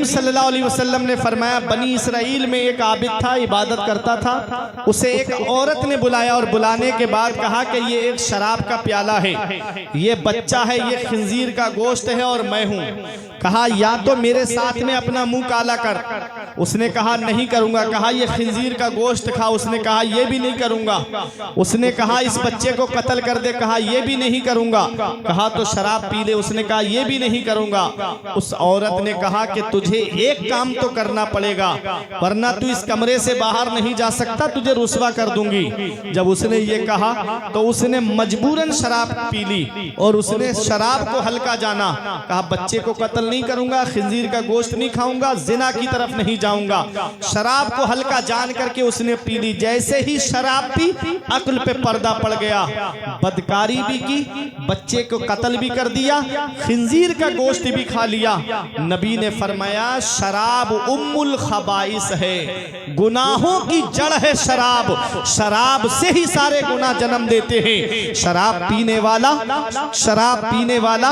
करीम सल्लल्लाहु अलैहि वसल्लम ने फरमाया, बनी इसराइल में एक आबिद था, इबादत करता था। उसे एक औरत ने बुलाया और बुलाने के बाद कहा कि ये एक शराब का प्याला है, ये बच्चा है, ये खिंजीर का गोश्त है और मैं हूँ। कहा या तो मेरे साथ में अपना मुंह काला कर। उसने कहा नहीं करूंगा। कहा ये खिंजीर का गोश्त खा। उसने कहा ये भी नहीं करूंगा। उसने कहा इस बच्चे को कत्ल कर दे। कहा ये भी नहीं करूंगा। कहा तो शराब पी ले। उसने कहा ये भी नहीं करूंगा। उस औरत ने कहा कि तुझे एक काम तो करना पड़ेगा, वरना तू इस कमरे से बाहर नहीं जा सकता, तुझे रुस्वा कर दूंगी। जब उसने ये कहा तो उसने मजबूरन शराब पी ली और उसने शराब को हल्का जाना। कहा बच्चे को कत्ल नहीं करूंगा, खिंजीर का गोश्त नहीं खाऊंगा, जिना की तरफ नहीं जाऊंगा। शराब को हल्का जान करके उसने पी ली। जैसे ही शराब पी अक्ल पे पर्दा पड़ गया, बदकारी भी की, बच्चे को कत्ल भी कर दिया, खिंजीर का गोश्त भी खा लिया। नबी ने फरमाया शराब उम्मुल खबाइस है, गुनाहों की जड़ है शराब। शराब से ही सारे गुनाह जन्म देते हैं। शराब पीने वाला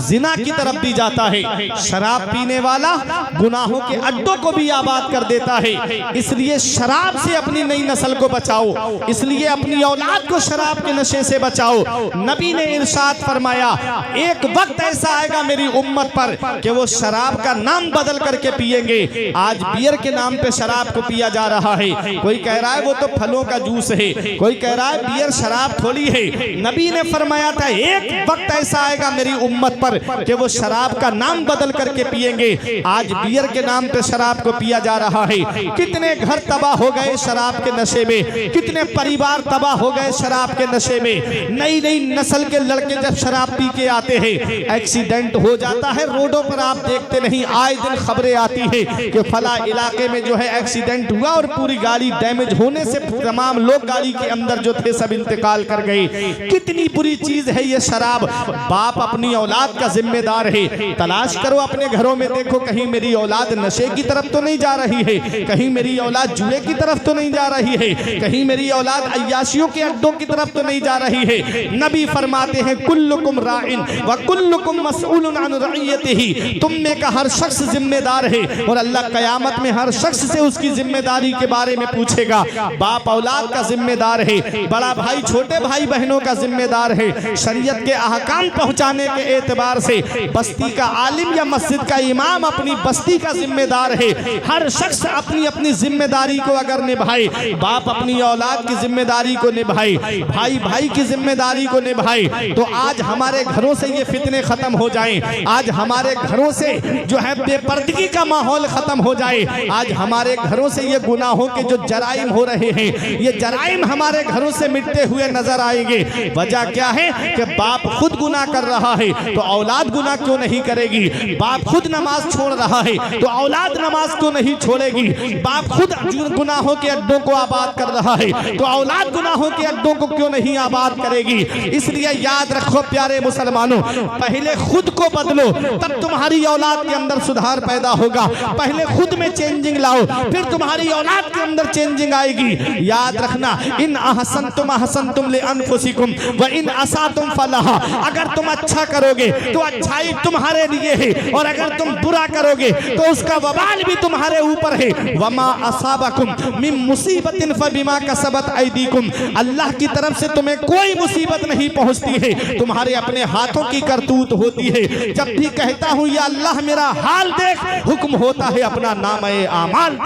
जिना की तरफ भी जाता है। शराब पीने वाला गुनाहों के अड्डों को भी आबाद कर देता है। इसलिए शराब से अपनी नई नस्ल को बचाओ, इसलिए अपनी औलाद को शराब के नशे से बचाओ। नबी ने इरशाद फरमाया एक वक्त ऐसा आएगा मेरी उम्मत पर कि वो शराब का नाम बदल करके पिएंगे। आज बियर के नाम पे शराब को पिया जा रहा है। कोई कह रहा है वो तो फलों का जूस है, कोई कह रहा है बियर शराब थोड़ी है। नबी ने फरमाया था एक वक्त ऐसा आएगा मेरी उम्मत पर कि वो शराब का नाम बदल करके पिएंगे। आज बियर के नाम पे शराब को पिया जा रहा है। कितने घर तबाह हो गए शराब के नशे में, कितने परिवार तबाह हो गए शराब के नशे में। नई नई नस्ल के लड़के जब शराब पी के आते हैं, एक्सीडेंट हो जाता है रोडों पर, आप देखते नहीं आए दिन खबरें आती है कि फला इलाके में जो है एक्सीडेंट हुआ और पूरी गाड़ी डैमेज होने से तमाम लोग गाड़ी के अंदर जो थे सब इंतकाल कर गए। कितनी बुरी चीज है ये शराब। बाप अपनी औलाद का जिम्मेदार है। तलाश करो अपने घरों में, देखो कहीं मेरी औलाद नशे की तरफ तो नहीं जा रही है, कहीं मेरी औलाद जुए की तरफ तो नहीं जा रही है, कहीं मेरी औलाद अय्याशियों के अड्डों की तरफ तो नहीं जा रही है। नबी फरमाते हैं कुल्लुकुम राइन व कुल्लुकुम मसऊलुन अन रइयतिही। तुम में का हर शख्स जिम्मेदार है और अल्लाह कयामत में हर शख्स से उसकी जिम्मेदारी के बारे में पूछेगा। बाप औलाद का जिम्मेदार है, बड़ा भाई छोटे भाई बहनों का जिम्मेदार है। शरीयत के अहकाम पहुंचाने के एतबार से बस्ती का आलिम या मस्जिद का इमाम अपनी बस्ती का जिम्मेदार है। हर शख्स अपनी अपनी जिम्मेदारी को अगर निभाए, बाप अपनी औलाद की जिम्मेदारी को निभाए, भाई भाई की जिम्मेदारी को निभाए, तो आज हमारे घरों से ये फितने खत्म हो जाएं। आज हमारे घरों से जो है बेपर्दगी का माहौल खत्म हो जाए। आज हमारे घरों से ये गुनाहों के जो जराइम हो रहे हैं, ये जराइम हमारे घरों से मिटते हुए नजर आएंगे। वजह क्या है कि बाप खुद गुनाह कर रहा है तो औलाद गुनाह क्यों नहीं करेगी। बाप खुद नमाज छोड़ रहा है तो औलाद नमाज क्यों नहीं छोड़ेगी। बाप खुद गुनाहों के अड्डों को आबाद कर रहा है तो औलाद गुनाहों के अड्डों को क्यों नहीं आबाद करेगी। इसलिए याद रखो प्यारे मुसलमानों, पहले खुद को बदलो तब तुम्हारी औलाद के अंदर सुधार पैदा होगा। पहले खुद में चेंजिंग लाओ फिर तुम्हारी औलाद के अंदर चेंजिंग आएगी। याद रखना इन अहसनतुम अहसनतुम लिअनफुसिकुम व इन असातुम फलहा। अगर तुम अच्छा करोगे तो अच्छाई तुम्हारे लिए है और अगर तुम बुरा करोगे तो उसका वबाल भी तुम्हारे ऊपर है। वमा असाबकुम मिन मुसीबतिन फबिमा कसबत ऐदीकुम। अल्लाह की तरफ से तुम्हें कोई मुसीबत नहीं पहुंचती है, तुम्हारे अपने हाथों की करतूत होती है। जब भी कहता हूं या अल्लाह मेरा हाल देख, हुक्म होता है अपना नामे आमाल।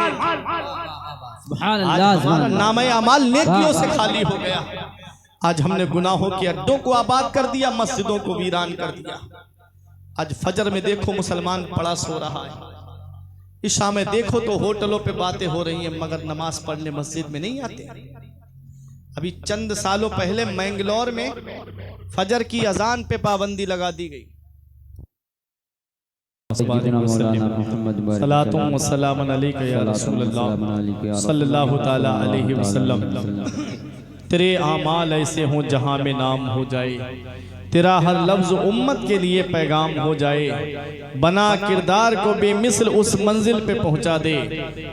नामे आमाल नेकियों से खाली हो गया। आज हमने गुनाहों के अड्डों को आबाद कर दिया, मस्जिदों को वीरान कर दिया। आज फजर में देखो मुसलमान पड़ा सो रहा है, इशा में देखो तो होटलों पे बातें हो रही हैं, मगर नमाज पढ़ने मस्जिद में नहीं आते। अभी चंद सालों पहले मैंगलोर में फजर की अजान पे पाबंदी लगा दी गई। सलातुम व सलामुन अलैका या रसूलल्लाह सल्लल्लाहु तआला अलैहि वसल्लम। तेरे आमाल ऐसे हों जहां में नाम हो जाए, तेरा हर लफ्ज उम्मत के लिए पैगाम हो जाए। बना किरदार को बेमिसल उस मंजिल पे पहुंचा दे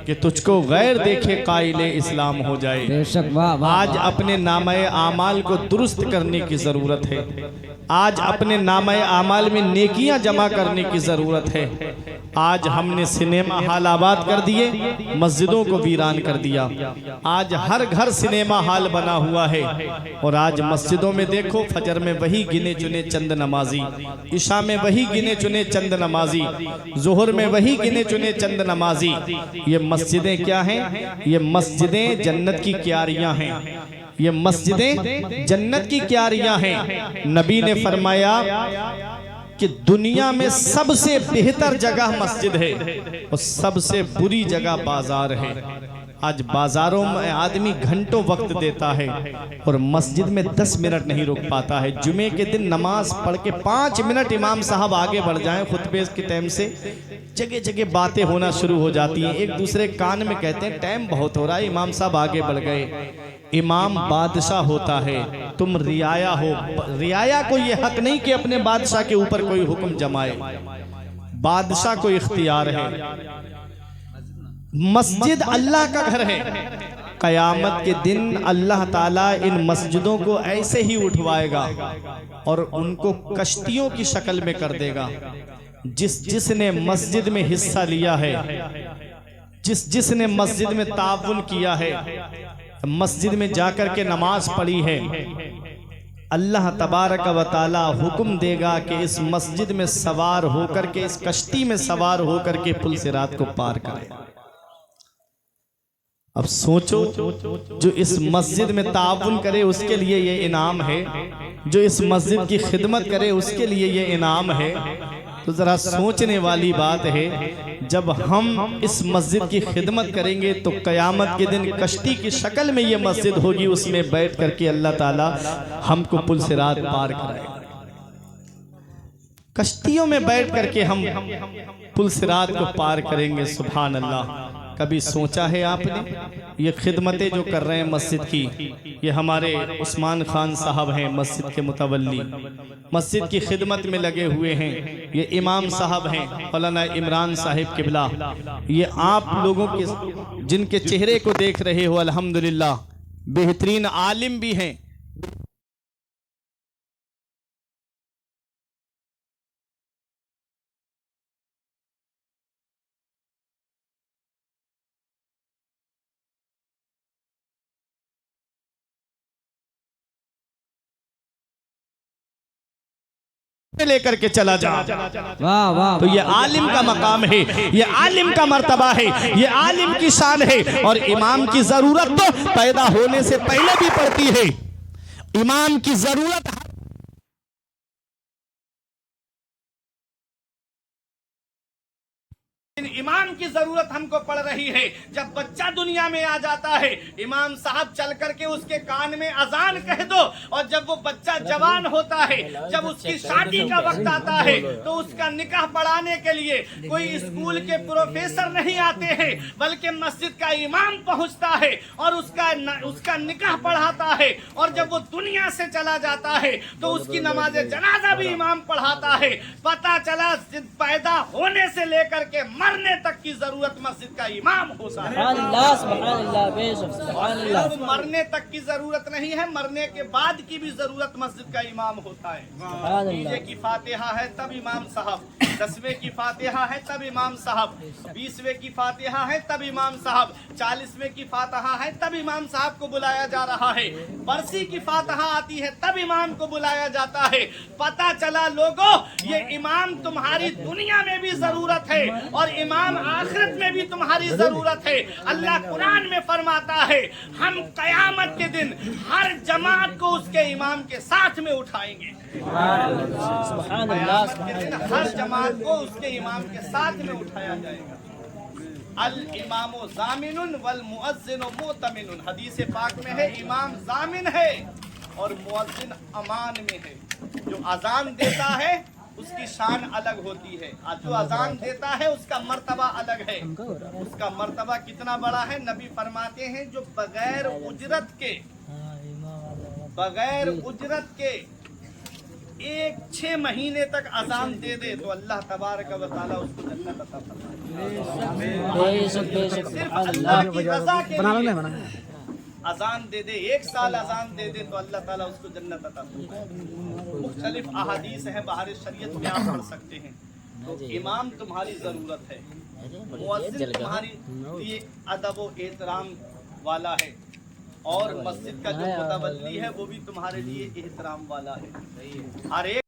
कि तुझको गैर देखे काइले इस्लाम हो जाए। आज अपने नामे आमाल को दुरुस्त करने की ज़रूरत है। आज अपने नामे आमाल में नेकियां जमा करने की ज़रूरत है। आज हमने सिनेमा हॉल आबाद कर दिए, मस्जिदों को वीरान कर दिया। आज हर घर सिनेमा हॉल बना हुआ है और आज मस्जिदों में देखो, फजर में वही गिने चुने चंद नमाजी, इशा में वही गिने चुने चंद नमाजी, जोहर में वही गिने चुने चंद नमाजी। ये मस्जिदें क्या हैं? ये मस्जिदें जन्नत की क्यारियां हैं। ये मस्जिदें जन्नत की क्यारियां हैं। नबी ने फरमाया कि दुनिया में सबसे बेहतर जगह मस्जिद है और सबसे बुरी जगह बाजार है। आज बाजारों में आदमी घंटों वक्त देता है और मस्जिद में 10 मिनट नहीं रुक पाता है। जुमे के दिन नमाज पढ़ के 5 मिनट इमाम साहब आगे बढ़ जाएं खुतबे के टाइम से, जगह जगह बातें होना शुरू हो जाती हैं। एक दूसरे कान में कहते हैं टाइम बहुत हो रहा है, इमाम साहब आगे बढ़ गए। इमाम बादशाह होता है, तुम रियाया हो। रियाया को ये हक नहीं कि अपने बादशाह के ऊपर कोई हुक्म जमाए। बादशाह को इख्तियार है। मस्जिद अल्लाह का घर है। कयामत के दिन अल्लाह ताला इन मस्जिदों को ऐसे ही उठवाएगा और उनको कश्तियों की शक्ल में कर देगा। जिसने मस्जिद में हिस्सा लिया है, जिसने मस्जिद में ताउन किया है, मस्जिद में जाकर के नमाज पढ़ी है, अल्लाह तबारक व तआला हुक्म देगा कि इस मस्जिद में सवार होकर के, इस कश्ती में सवार होकर के पुल सिरात को पार करें। अब सोचो, जो इस मस्जिद में ताउन करे उसके लिए ये इनाम है, जो इस मस्जिद की खिदमत करे उसके लिए ये इनाम है। तो जरा सोचने वाली बात है, जब हम इस मस्जिद की खिदमत करेंगे तो कयामत के दिन कश्ती की शक्ल में ये मस्जिद होगी, उसमें बैठ करके अल्लाह ताला हमको पुल सिरात पार कराएगा। कश्तियों में बैठ करके हम पुल सिरात को पार करेंगे। सुभान अल्लाह। कभी सोचा है आपने? ये खिदमतें जो कर रहे हैं मस्जिद की, ये हमारे उस्मान खान साहब हैं, मस्जिद के मुतवल्ली, मस्जिद की खिदमत में लगे हुए हैं। ये इमाम साहब हैं मौलाना इमरान साहिब किबला। ये आप लोगों के जिनके चेहरे को देख रहे हो, अल्हम्दुलिल्लाह बेहतरीन आलिम भी हैं। लेकर के चला जा। वाह वाह। तो ये आलिम का मकाम है, ये आलिम का मर्तबा है, ये आलिम की शान है। और इमाम की जरूरत तो पैदा होने से पहले भी पड़ती है। इमाम की जरूरत इमाम की जरूरत हमको पड़ रही है। जब बच्चा दुनिया में आ जाता है, इमाम साहब चल करके उसके कान में अजान कह दो, और जब वो बच्चा जवान होता है, जब उसकी शादी का वक्त आता है, तो उसका निकाह पढ़ाने के लिए कोई स्कूल के प्रोफेसर नहीं आते हैं, बल्कि मस्जिद का इमाम पहुंचता है और उसका निकाह पढ़ाता है। और जब वो दुनिया से चला जाता है तो उसकी नमाज जनाजा भी इमाम पढ़ाता है। पता चला पैदा होने से लेकर के मरने तक की जरूरत मस्जिद का इमाम होता है। मरने तक की जरूरत नहीं है, मरने के बाद की भी जरूरत मस्जिद का इमाम होता है। डीजे की फातिहा है तब इमाम साहब, 10वें की फातिहा है तब इमाम साहब, 20वें की फातिहा है तब इमाम साहब, 40वें की फातिहा है तब इमाम साहब को बुलाया जा रहा है, बरसी की फातिहा आती है तब इमाम को बुलाया जाता है। पता चला लोगों, ये इमाम तुम्हारी दुनिया में भी जरूरत है और इमाम आखिरत में भी तुम्हारी जरूरत है। अल्लाह कुरान में फरमाता है, हम कयामत के दिन हर जमात को उसके इमाम के साथ में उठाएंगे। हर जमात को उसके इमाम के साथ में उठाया जाएगा। अल इमामो जामिनुन वल मुअज्जिनो मुतमिनुन, हदीस पाक में है इमाम जामिन है और मुअज्जिन अमान में है। जो अजान देता है उसकी शान अलग होती है, जो अजान देता है उसका मर्तबा अलग है। उसका मर्तबा कितना बड़ा है, नबी फरमाते हैं जो बगैर उजरत के 6 महीने तक अजान दे दे तो अल्लाह तबारक व तआला उसको जन्नत अता फरमाएगा। सिर्फ अल्लाह की रज़ा के लिए अजान दे दे, 1 साल अजान दे दे तो अल्लाह ताला उसको जन्नत अता फरमाएगा। मुख्तलिफ अहादीस हैं बाहर शरीयत में आप पढ़ सकते हैं। तो इमाम तुम्हारी ज़रूरत है, मुअज्जिन तुम्हारी लिए अदब व एहतराम वाला है, और मस्जिद का जो मुतवल्ली है वो भी तुम्हारे लिए एहतराम वाला है। हर एक